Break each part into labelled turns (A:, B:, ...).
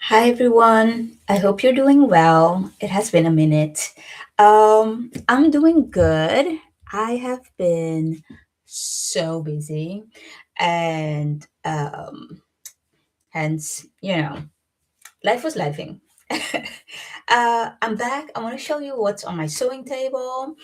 A: Hi everyone. I hope you're doing well. It has been a minute. I'm doing good. I have been so busy and hence, life was lifing. I'm back. I want to show you what's on my sewing table.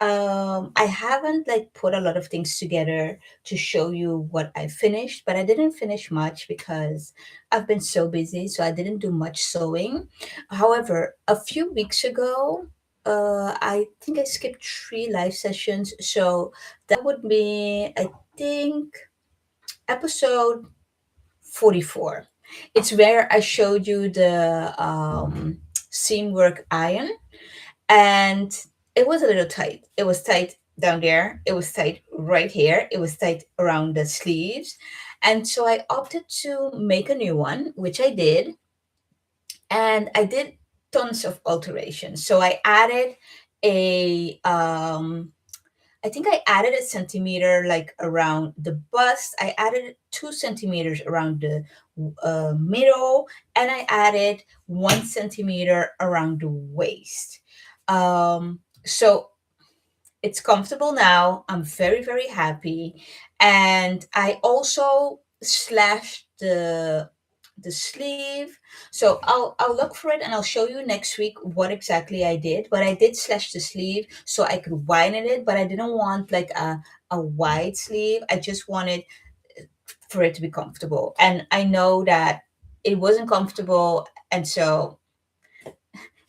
A: I haven't like put a lot of things together to show you what I finished, but I didn't finish much because I've been so busy, so I didn't do much sewing. However, a few weeks ago, I think I skipped three live sessions, so that would be, I think, episode 44. It's where I showed you the seam work iron, and it was a little tight. It was tight down there, it was tight right here, it was tight around the sleeves. And so I opted to make a new one, which I did, and I did tons of alterations. So I added a I think I added a centimeter like around the bust. I added 2 centimeters around the middle, and I added 1 centimeter around the waist. So it's comfortable now. I'm very, very happy. And I also slashed the sleeve. So I'll look for it and I'll show you next week what exactly I did. But I did slash the sleeve so I could widen it, but I didn't want like a wide sleeve. I just wanted for it to be comfortable. And I know that it wasn't comfortable, and so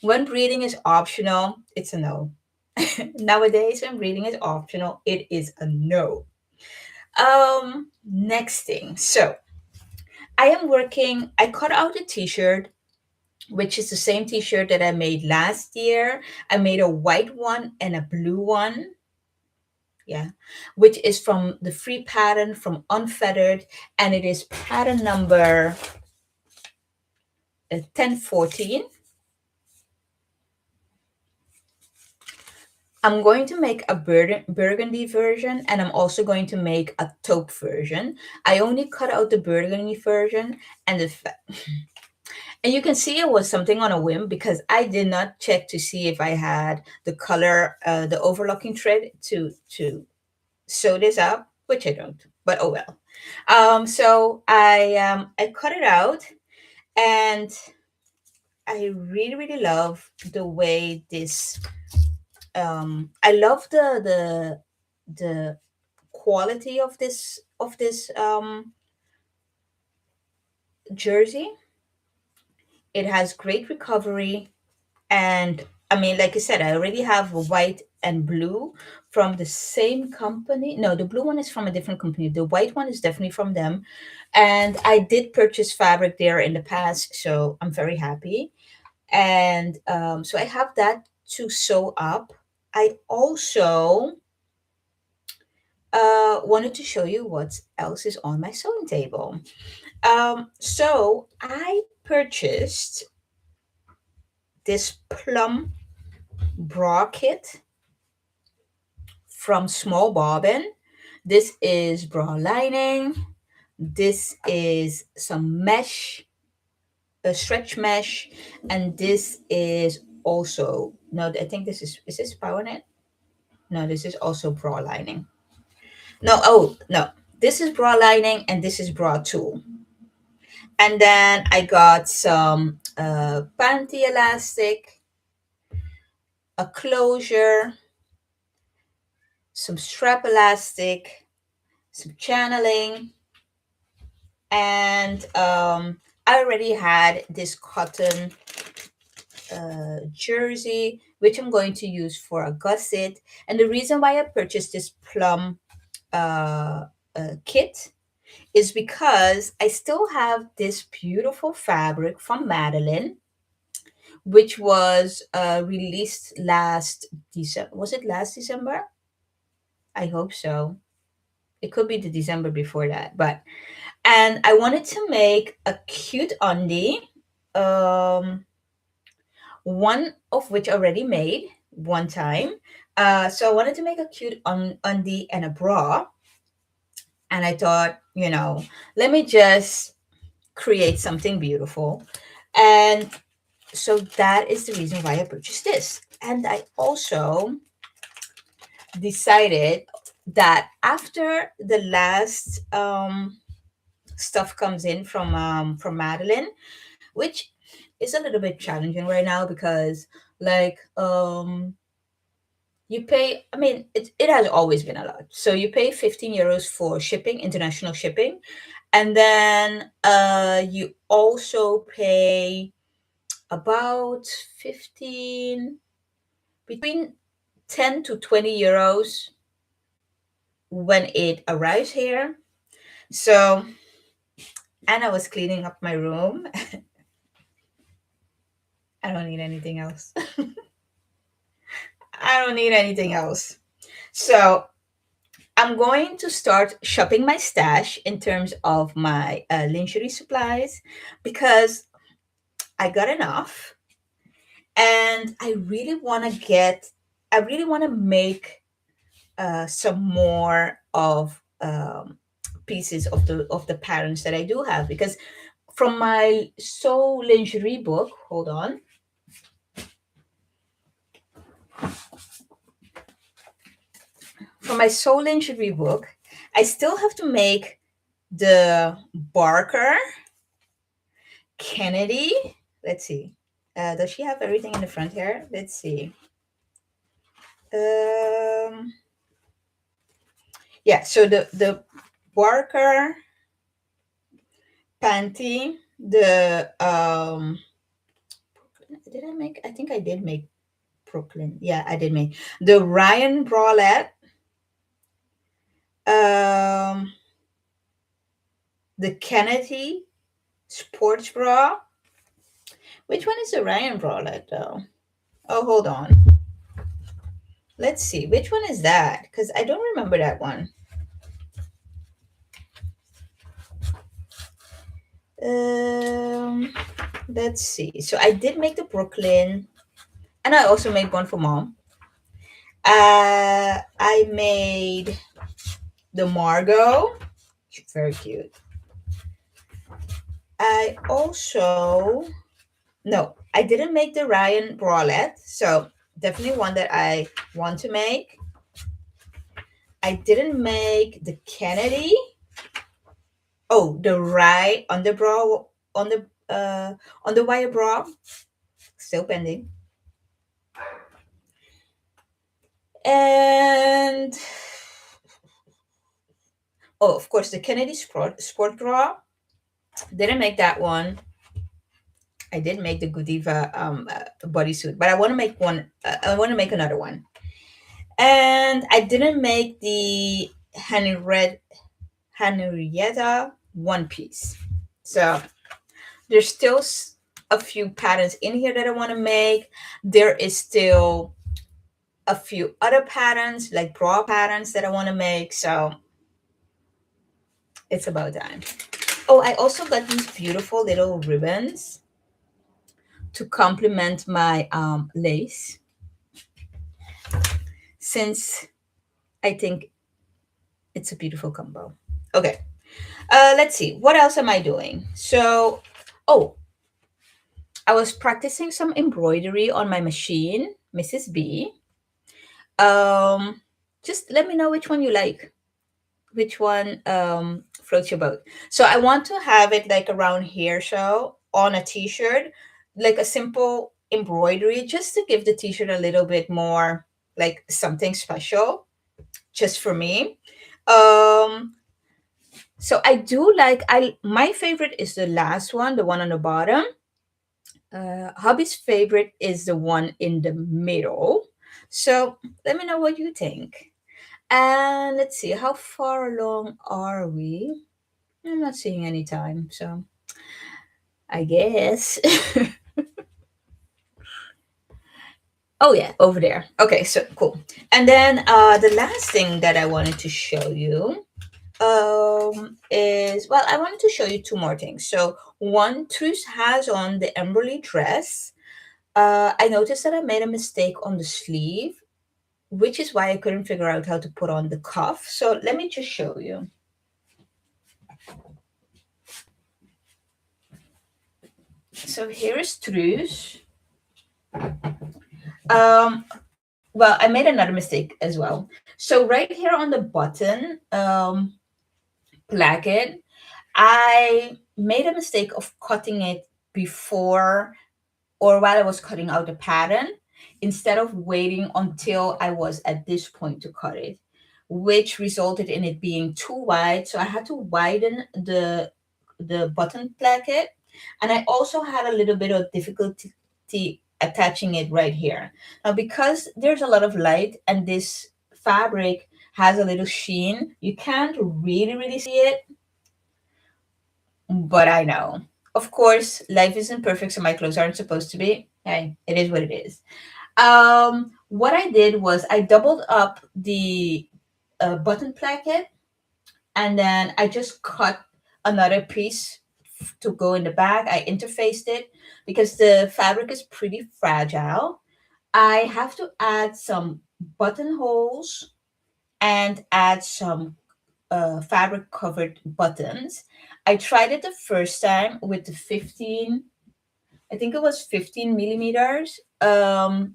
A: when reading is optional, it's a no. Nowadays, when reading is optional, it is a no. Next thing. So I am working. I cut out a T-shirt, which is the same T-shirt that I made last year. I made a white one and a blue one. Yeah, which is from the free pattern from Unfettered, and it is pattern number 1014. I'm going to make a burgundy version, and I'm also going to make a taupe version. I only cut out the burgundy version and and you can see it was something on a whim because I did not check to see if I had the color, the overlocking thread to sew this up, which I don't. But oh well. So I cut it out, and I really really love the way this. I love the quality of this jersey. It has great recovery, and I mean, like I said, I already have white and blue from the same company. No, the blue one is from a different company. The white one is definitely from them, and I did purchase fabric there in the past, so I'm very happy. And so I have that to sew up. I also wanted to show you what else is on my sewing table. So I purchased this plum bra kit from Small Bobbin. This is bra lining. This is some mesh, a stretch mesh, and this is also no. I think this is power knit. No, this is also bra lining. No, oh no, this is bra lining and this is bra tulle. And then I got some panty elastic, a closure, some strap elastic, some channeling, and I already had this cotton jersey, which I'm going to use for a gusset. And the reason why I purchased this plum uh, kit is because I still have this beautiful fabric from Madeline, which was released last December. Was it last December? I hope so. It could be the December before that, but and I wanted to make a cute undie. Um, one of which I already made one time. So I wanted to make a cute undie and a bra, and I thought, let me just create something beautiful. And so that is the reason why I purchased this. And I also decided that after the last stuff comes in from Madeline, which is a little bit challenging right now because like you pay, I mean, it has always been a lot. So you pay 15 euros for shipping, international shipping, and then you also pay about 15, between 10 to 20 euros when it arrives here. So, and I was cleaning up my room. I don't need anything else. I don't need anything else. So, I'm going to start shopping my stash in terms of my lingerie supplies because I got enough and I really want to make some more of pieces of the patterns that I do have because from my Sew Lingerie book, hold on, from my Sew Lingerie book, I still have to make the Barker, Kennedy. Let's see. Does she have everything in the front here? Let's see. Um, yeah. So the Barker panty, the did I make? I think I did make Brooklyn. Yeah, I did make the Ryan bralette, um, the Kennedy sports bra. Which one is the Ryan bralette though? Oh, hold on. Let's see. Which one is that? Because I don't remember that one. Um, let's see. So I did make the Brooklyn, and I also made one for mom. I made the Margot. Very cute. I also no, I didn't make the Ryan bralette, so definitely one that I want to make. I didn't make the Kennedy. Oh, the Rye underbrow on the wire bra, still pending. And oh, of course, the Kennedy sport bra. Didn't make that one. I did make the Godiva bodysuit, but I want to make one. I want to make another one. And I didn't make the Henrietta one piece. So there's still a few patterns in here that I want to make. There is still a few other patterns, like bra patterns that I want to make. So it's about time. Oh, I also got these beautiful little ribbons to complement my lace, since I think it's a beautiful combo. Okay, let's see. What else am I doing? So, oh, I was practicing some embroidery on my machine, Mrs. B. Um, just let me know which one you like, which one floats your boat. So I want to have it like around here, so on a t-shirt, like a simple embroidery, just to give the t-shirt a little bit more like something special, just for me. Um, so I do like I my favorite is the last one, the one on the bottom. Hubby's favorite is the one in the middle. So let me know what you think. And let's see, how far along are we? I'm not seeing any time, so I guess. Oh yeah, over there. Okay, so cool. And then the last thing that I wanted to show you is, well, I wanted to show you two more things. So one, Truce has on the Emberly dress. I noticed that I made a mistake on the sleeve, which is why I couldn't figure out how to put on the cuff. So let me just show you. So here is Truce. Um, well, I made another mistake as well. So right here on the button placket, I made a mistake of cutting it before or while I was cutting out the pattern instead of waiting until I was at this point to cut it, which resulted in it being too wide. So I had to widen the button placket, and I also had a little bit of difficulty attaching it right here. Now, because there's a lot of light and this fabric has a little sheen, you can't really see it, but I know. Of course, life isn't perfect, so my clothes aren't supposed to be. Hey, it is what it is. What I did was I doubled up the button placket, and then I just cut another piece to go in the back. I interfaced it because the fabric is pretty fragile. I have to add some buttonholes and add some fabric covered buttons. I tried it the first time with the 15, I think it was 15 millimeters of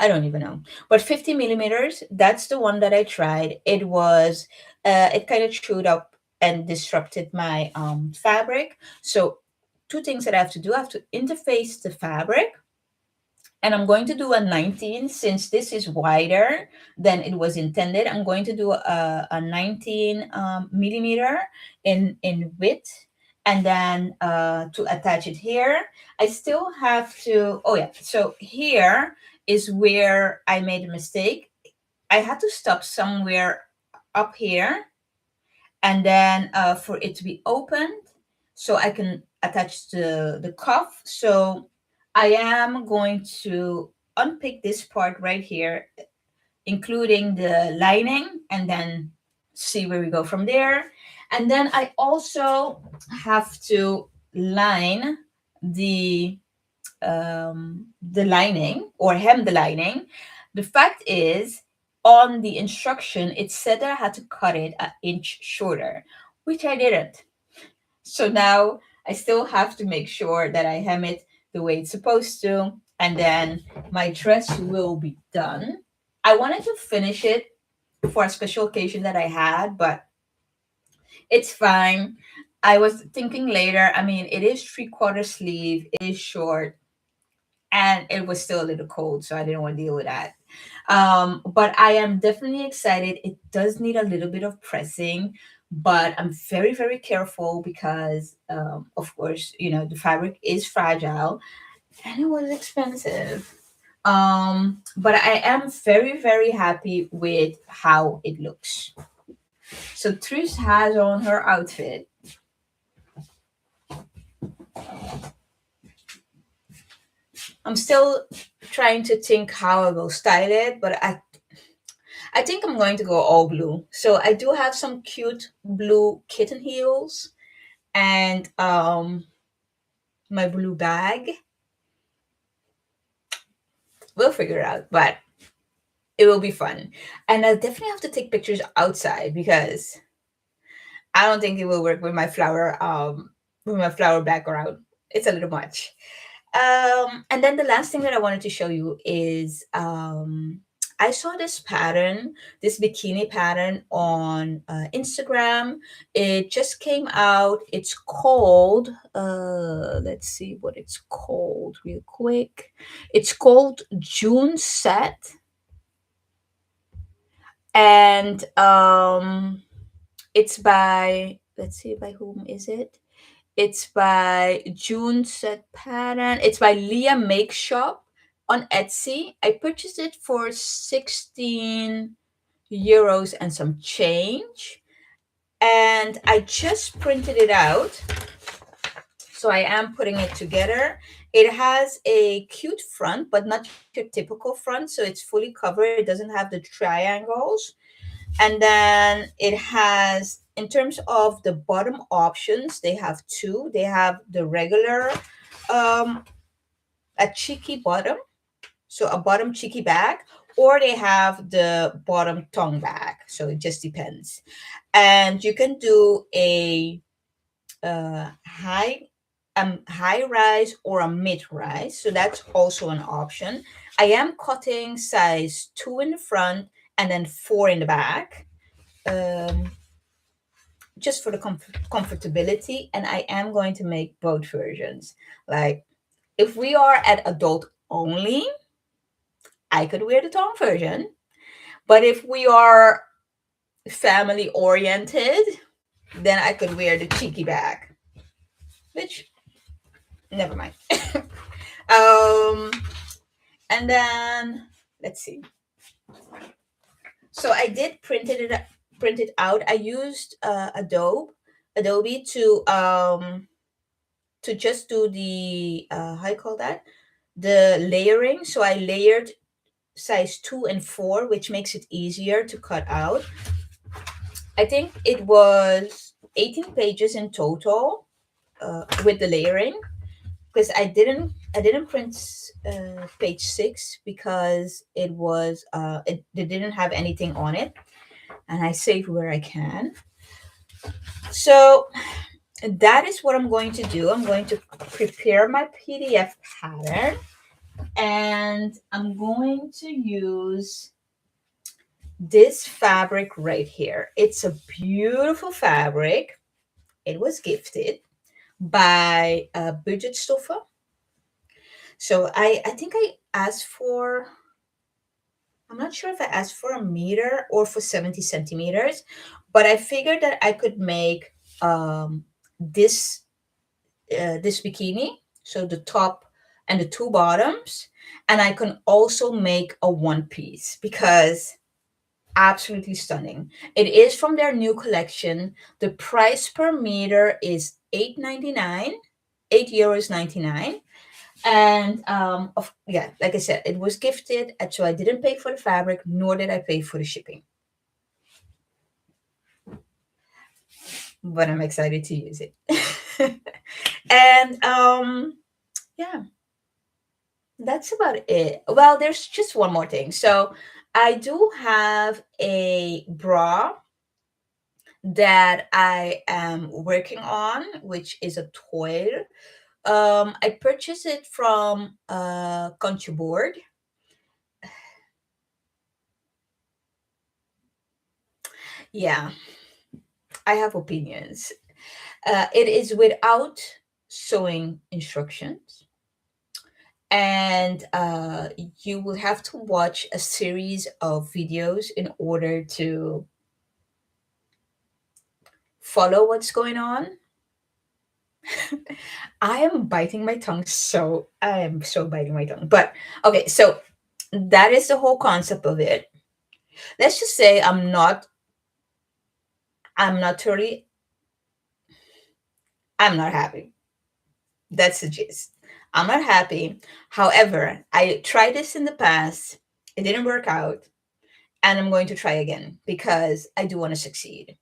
A: I don't even know, but 50 millimeters. That's the one that I tried. It kind of chewed up and disrupted my fabric. So, two things that I have to do: I have to interface the fabric, and I'm going to do a 19 since this is wider than it was intended. I'm going to do a 19 millimeter in width, and then to attach it here I still have to, oh yeah, so here is where I made a mistake. I had to stop somewhere up here, and then for it to be opened so I can attach the cuff. So I am going to unpick this part right here, including the lining, and then see where we go from there. And then I also have to line the the lining or hem the lining. The fact is, on the instruction, it said that I had to cut it an inch shorter, which I didn't. So now I still have to make sure that I hem it the way it's supposed to, and then my dress will be done. I wanted to finish it for a special occasion that I had, but it's fine. I was thinking later, I mean, it is three-quarter sleeve, it is short, and it was still a little cold, so I didn't want to deal with that. But I am definitely excited. It does need a little bit of pressing, but I'm very careful because, of course, the fabric is fragile and it was expensive. But I am very happy with how it looks. So Trish has on her outfit. I'm still trying to think how I will style it, but I think I'm going to go all blue. So I do have some cute blue kitten heels and my blue bag. We'll figure it out, but it will be fun. And I definitely have to take pictures outside because I don't think it will work with my flower background. It's a little much. And then the last thing that I wanted to show you is I saw this pattern, this bikini pattern on Instagram. It just came out. It's called, let's see what it's called real quick. It's called June Set. And it's by, let's see, by whom is it? It's by June Set Pattern. It's by Leah Make Shop on Etsy. I purchased it for 16 euros and some change. And I just printed it out. So I am putting it together. It has a cute front, but not your typical front. So it's fully covered. It doesn't have the triangles. And then it has, in terms of the bottom options, they have two. They have the regular, a cheeky bottom, so a bottom cheeky bag, or they have the bottom tongue back. So it just depends. And you can do a high rise or a mid rise. So that's also an option. I am cutting size 2 in the front and then 4 in the back. Um, just for the comfortability, and I am going to make both versions. Like if we are at adult only, I could wear the tongue version, but if we are family oriented, then I could wear the cheeky bag, which never mind. um and then let's see. So I did print it out. I used Adobe to just do the how you call that, the layering. So I layered size 2 and 4, which makes it easier to cut out. I think it was 18 pages in total with the layering, because I didn't print page 6 because it didn't have anything on it, and I save where I can. So that is what I'm going to do. I'm going to prepare my PDF pattern, and I'm going to use this fabric right here. It's a beautiful fabric. It was gifted by Budgetstoffe. So I think I asked for, I'm not sure if I asked for a meter or for 70 centimeters, but I figured that I could make this this bikini, so the top and the two bottoms, and I can also make a one piece because absolutely stunning. It is from their new collection. The price per meter is 8.99, €8 99. And of yeah, like I said, it was gifted, and so I didn't pay for the fabric, nor did I pay for the shipping. But I'm excited to use it. And yeah, that's about it. Well, there's just one more thing. So I do have a bra that I am working on, which is a toy. I purchased it from Country Board. Yeah, I have opinions. It is without sewing instructions, and you will have to watch a series of videos in order to follow what's going on. I am so biting my tongue. But okay, so that is the whole concept of it. Let's just say I'm not totally, I'm not happy. That's the gist. I'm not happy. However, I tried this in the past. It didn't work out, and I'm going to try again because I do want to succeed.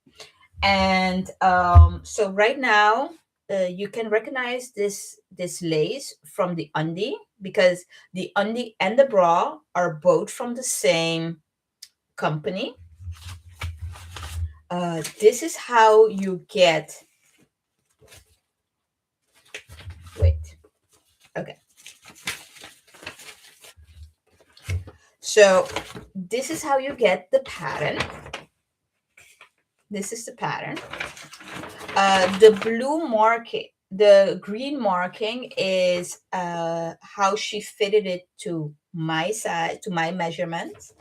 A: And so right now, you can recognize this lace from the undie, because the undie and the bra are both from the same company. This is how you get. Wait. Okay. So this is how you get the pattern. This is the pattern. The blue marking, the green marking is how she fitted it to my size, to my measurements.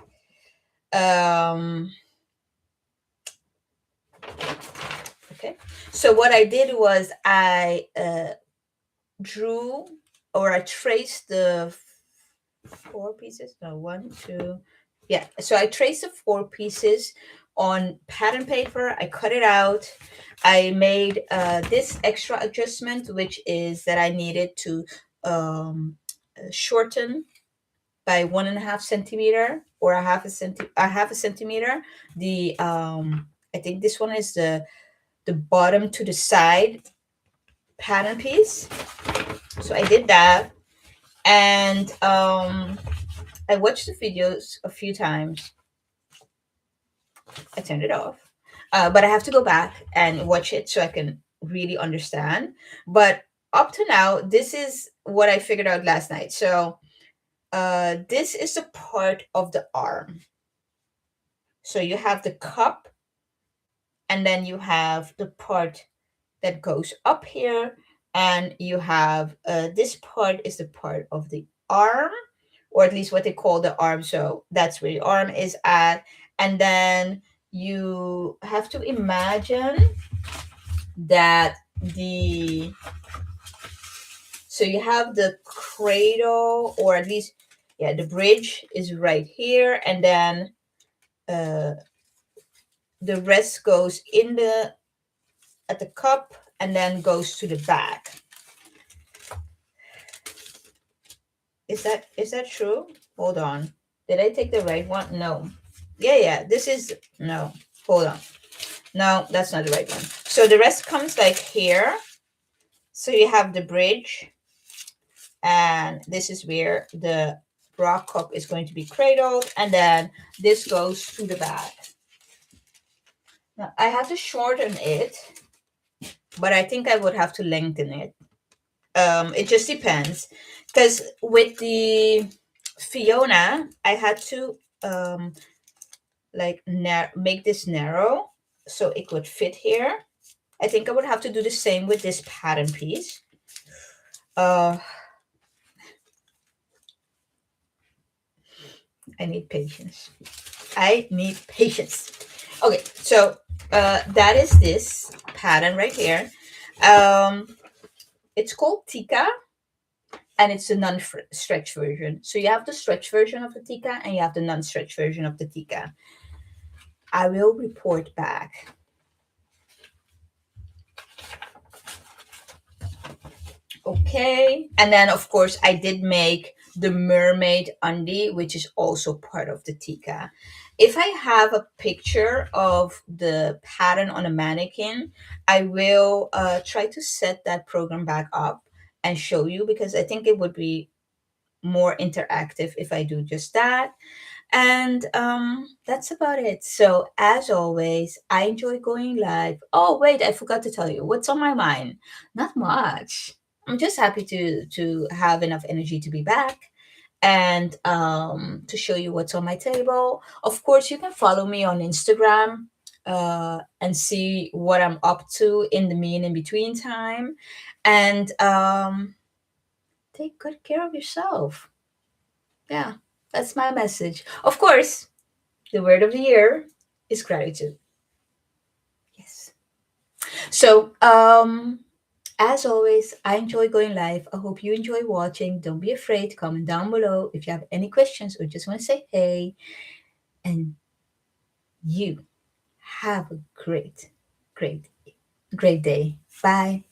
A: Okay. So what I did was I drew, or I traced the four pieces. No, one, two. Yeah. So I traced the four pieces on pattern paper. I cut it out. I made this extra adjustment, which is that I needed to shorten by 1.5 centimeter, or a half a centimeter. The I think this one is the bottom to the side pattern piece. So I did that, and I watched the videos a few times. I turned it off. But I have to go back and watch it so I can really understand. But up to now, this is what I figured out last night. So this is the part of the arm. So you have the cup, and then you have the part that goes up here, and you have this part is the part of the arm, or at least what they call the arm. So that's where the arm is at. And then you have to imagine that the so you have the cradle, or at least, yeah, the bridge is right here, and then uh, the rest goes in the at the cup and then goes to the back. Is that true? Hold on. Did I take the right one? No. Yeah, this is no. Hold on. No, that's not the right one. So the rest comes like here. So you have the bridge, and this is where the rock cup is going to be cradled, and then this goes to the back. Now I have to shorten it, but I think I would have to lengthen it. It just depends, because with the Fiona, I had to like make this narrow so it could fit here. I think I would have to do the same with this pattern piece. Uh, I need patience. I need patience. Okay, so that is this pattern right here. Um, it's called Tika, and it's the non-stretch version. So you have the stretch version of the Tika, and you have the non-stretch version of the Tika. I will report back. Okay. And then, of course, I did make the mermaid undie, which is also part of the Tika. If I have a picture of the pattern on a mannequin, I will try to set that program back up and show you, because I think it would be more interactive if I do just that. And that's about it. So, as always, I enjoy going live. Oh, wait, I forgot to tell you what's on my mind. Not much. I'm just happy to have enough energy to be back and to show you what's on my table. Of course, you can follow me on Instagram and see what I'm up to in the me and in between time. And take good care of yourself. Yeah, that's my message. Of course, the word of the year is gratitude. Yes. So, as always, I enjoy going live. I hope you enjoy watching. Don't be afraid. Comment down below if you have any questions or just want to say hey. And you have a great, great, great day. Bye.